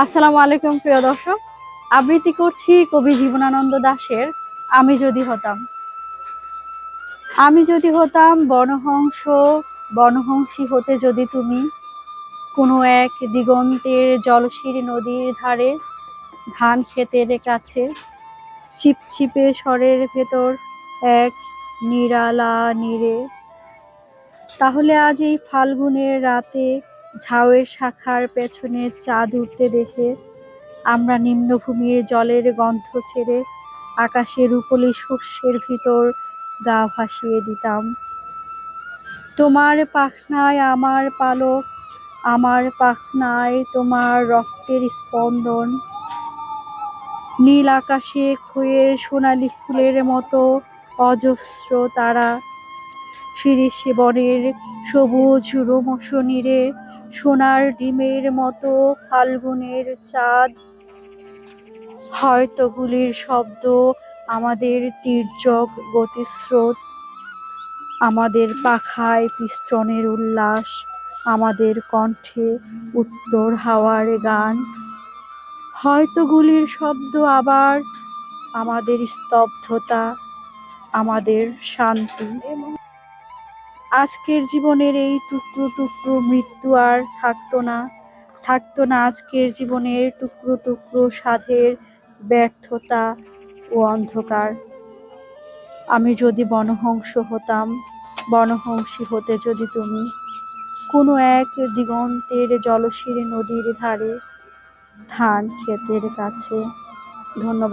আসসালামু আলাইকুম প্রিয় দর্শক, আবৃত্তি করছি কবি জীবনানন্দ দাশের আমি যদি হতাম। আমি যদি হতাম বনহংস, বনহংসী হতে যদি তুমি কোনো এক দিগন্তের জলশীর নদীর ধারে, ধান ক্ষেতের কাছে, ছিপছিপে স্বরের ভেতর এক নিরালা নীরে, তাহলে আজ এই ফাল্গুনের রাতে ঝাউয়ের শাখার পেছনে চাঁদ উঠতে দেখে আমরা নিম্নভূমির জলের গন্ধ ছেড়ে আকাশের রূপলি শস্যের ভিতর গা ভাসিয়ে দিতাম। তোমার পাখনায় আমার পালক, আমার পাখনায় তোমার রক্তের স্পন্দন, নীল আকাশে খয়ের সোনালি ফুলের মতো অজস্র তারা, শিরীষে বনের সবুজ রোমশ নীরে সোনার ডিমের মতো ফাল্গুনের চাঁদ, হয়তো গুলির শব্দ, আমাদের তির্যক গতিস্রোত, আমাদের পাখায় পিস্টনের উল্লাস, আমাদের কণ্ঠে উত্তর হাওয়ার গান, হয়তো গুলির শব্দ আবার, আমাদের স্তব্ধতা, আমাদের শান্তি। আজকের জীবনের এই টুকরো টুকরো মৃত্যু আর থাকতো না, থাকতো না আজকের জীবনের টুকরো টুকরো সাধের ব্যর্থতা ও অন্ধকার। আমি যদি বনহংস হতাম, বনহংসী হতে যদি তুমি কোনো এক দিগন্তের জলশীর নদীর ধারে, ধান ক্ষেতের কাছে। ধন্যবাদ।